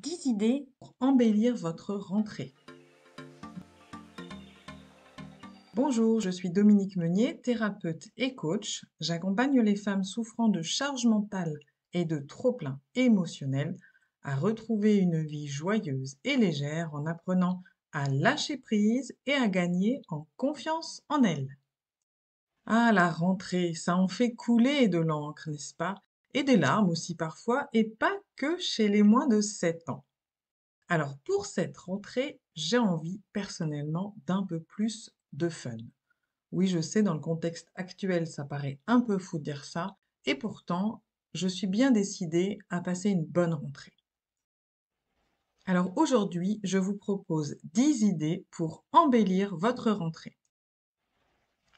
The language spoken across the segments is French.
10 idées pour embellir votre rentrée. Bonjour, je suis Dominique Meunier, thérapeute et coach. J'accompagne les femmes souffrant de charge mentale et de trop-plein émotionnel à retrouver une vie joyeuse et légère en apprenant à lâcher prise et à gagner en confiance en elles. Ah, la rentrée, ça en fait couler de l'encre, n'est-ce pas? Et des larmes aussi parfois, et pas que chez les moins de 7 ans. Alors pour cette rentrée, j'ai envie personnellement d'un peu plus de fun. Oui, je sais, dans le contexte actuel, ça paraît un peu fou de dire ça, et pourtant, je suis bien décidée à passer une bonne rentrée. Alors aujourd'hui, je vous propose 10 idées pour embellir votre rentrée.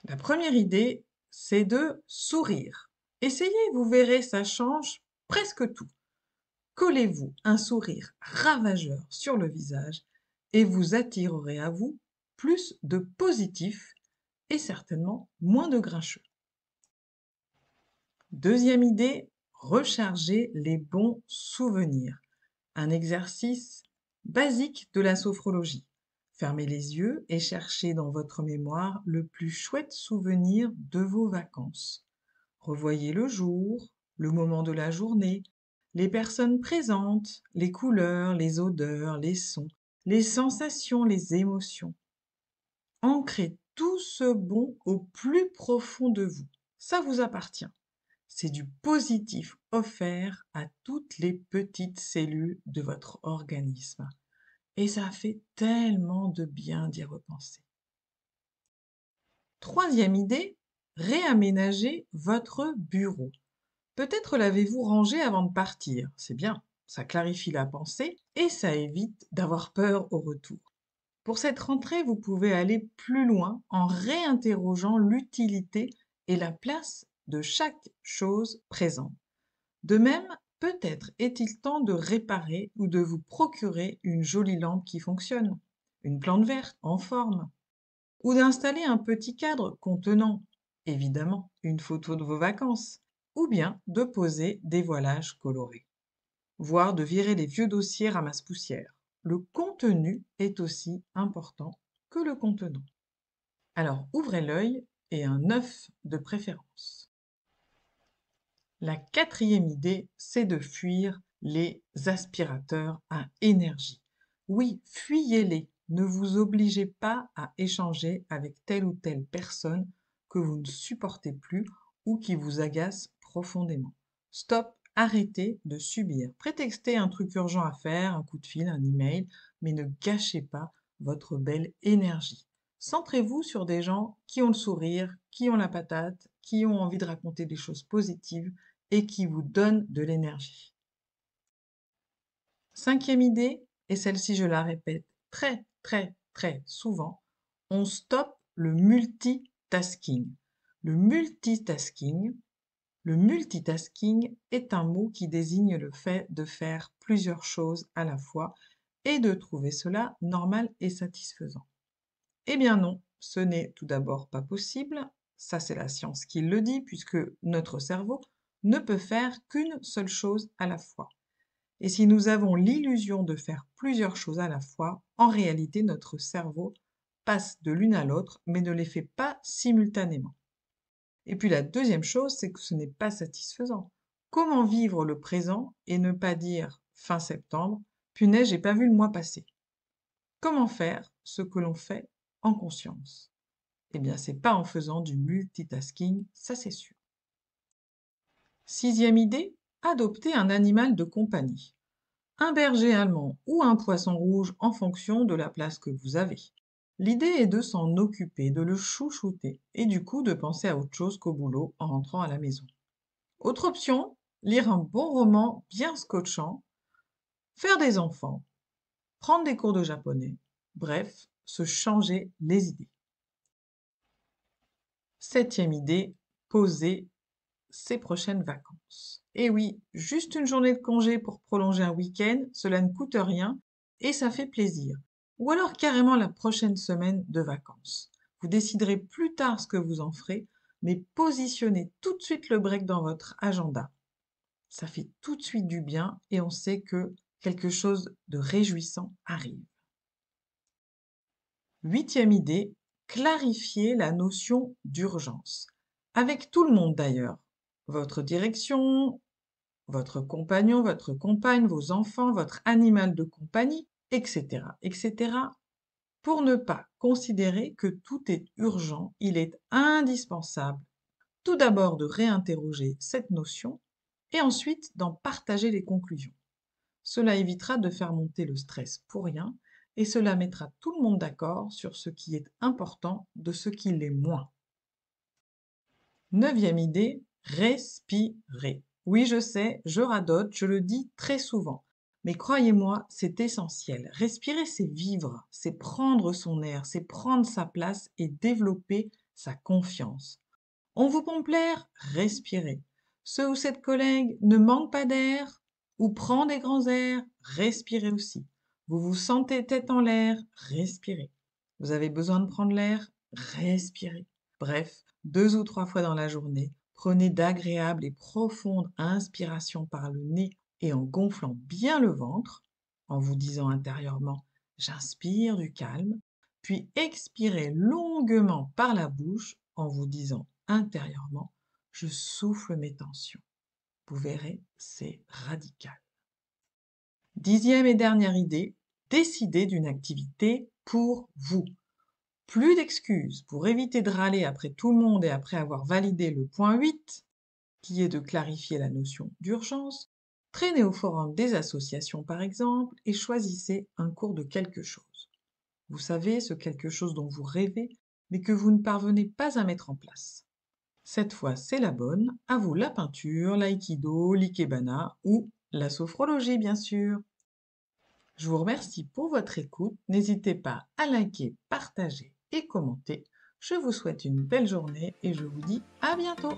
La première idée, c'est de sourire. Essayez, vous verrez, ça change presque tout. Collez-vous un sourire ravageur sur le visage et vous attirerez à vous plus de positif et certainement moins de grincheux. Deuxième idée, rechargez les bons souvenirs. Un exercice basique de la sophrologie. Fermez les yeux et cherchez dans votre mémoire le plus chouette souvenir de vos vacances. Revoyez le jour, le moment de la journée, les personnes présentes, les couleurs, les odeurs, les sons, les sensations, les émotions. Ancrez tout ce bon au plus profond de vous. Ça vous appartient. C'est du positif offert à toutes les petites cellules de votre organisme. Et ça fait tellement de bien d'y repenser. Troisième idée, réaménagez votre bureau. Peut-être l'avez-vous rangé avant de partir. C'est bien, ça clarifie la pensée et ça évite d'avoir peur au retour. Pour cette rentrée, vous pouvez aller plus loin en réinterrogeant l'utilité et la place de chaque chose présente. De même, peut-être est-il temps de réparer ou de vous procurer une jolie lampe qui fonctionne, une plante verte en forme, ou d'installer un petit cadre contenant, évidemment, une photo de vos vacances, ou bien de poser des voilages colorés, voire de virer les vieux dossiers ramasse-poussière. Le contenu est aussi important que le contenant. Alors ouvrez l'œil et un œuf de préférence. La quatrième idée, c'est de fuir les aspirateurs à énergie. Oui, fuyez-les. Ne vous obligez pas à échanger avec telle ou telle personne que vous ne supportez plus ou qui vous agace profondément. Stop, arrêtez de subir. Prétextez un truc urgent à faire, un coup de fil, un email, mais ne gâchez pas votre belle énergie. Centrez-vous sur des gens qui ont le sourire, qui ont la patate, qui ont envie de raconter des choses positives et qui vous donnent de l'énergie. Cinquième idée, et celle-ci je la répète très souvent, on stoppe le multitasking. Le multitasking, le multitasking est un mot qui désigne le fait de faire plusieurs choses à la fois et de trouver cela normal et satisfaisant. Eh bien non, ce n'est tout d'abord pas possible, ça c'est la science qui le dit, puisque notre cerveau ne peut faire qu'une seule chose à la fois. Et si nous avons l'illusion de faire plusieurs choses à la fois, en réalité notre cerveau passe de l'une à l'autre, mais ne les fait pas simultanément. Et puis la deuxième chose, c'est que ce n'est pas satisfaisant. Comment vivre le présent et ne pas dire fin septembre, punaise, j'ai pas vu le mois passer. Comment faire ce que l'on fait en conscience? Eh bien, c'est pas en faisant du multitasking, ça c'est sûr. Sixième idée, adopter un animal de compagnie. Un berger allemand ou un poisson rouge en fonction de la place que vous avez. L'idée est de s'en occuper, de le chouchouter et du coup de penser à autre chose qu'au boulot en rentrant à la maison. Autre option, lire un bon roman bien scotchant, faire des enfants, prendre des cours de japonais, bref, se changer les idées. Septième idée, poser ses prochaines vacances. Et oui, juste une journée de congé pour prolonger un week-end, cela ne coûte rien et ça fait plaisir. Ou alors carrément la prochaine semaine de vacances. Vous déciderez plus tard ce que vous en ferez, mais positionnez tout de suite le break dans votre agenda. Ça fait tout de suite du bien et on sait que quelque chose de réjouissant arrive. 8e idée, clarifier la notion d'urgence. Avec tout le monde d'ailleurs. Votre direction, votre compagnon, votre compagne, vos enfants, votre animal de compagnie, etc., etc. Pour ne pas considérer que tout est urgent, il est indispensable tout d'abord de réinterroger cette notion et ensuite d'en partager les conclusions. Cela évitera de faire monter le stress pour rien et cela mettra tout le monde d'accord sur ce qui est important de ce qui l'est moins. 9e idée, respirer. Oui, je sais, je radote, je le dis très souvent. Mais croyez-moi, c'est essentiel. Respirer, c'est vivre, c'est prendre son air, c'est prendre sa place et développer sa confiance. On vous pompe l'air? Respirez. Ce ou cette collègue ne manque pas d'air ou prend des grands airs? Respirez aussi. Vous vous sentez tête en l'air? Respirez. Vous avez besoin de prendre l'air? Respirez. Bref, 2 ou 3 fois dans la journée, prenez d'agréables et profondes inspirations par le nez et en gonflant bien le ventre, en vous disant intérieurement «j'inspire du calme», puis expirez longuement par la bouche en vous disant intérieurement «je souffle mes tensions». Vous verrez, c'est radical. 10e et dernière idée, décidez d'une activité pour vous. Plus d'excuses pour éviter de râler après tout le monde et après avoir validé le point 8, qui est de clarifier la notion d'urgence. Traînez au forum des associations par exemple et choisissez un cours de quelque chose. Vous savez, ce quelque chose dont vous rêvez, mais que vous ne parvenez pas à mettre en place. Cette fois, c'est la bonne. À vous la peinture, l'aïkido, l'ikebana ou la sophrologie, bien sûr. Je vous remercie pour votre écoute. N'hésitez pas à liker, partager et commenter. Je vous souhaite une belle journée et je vous dis à bientôt.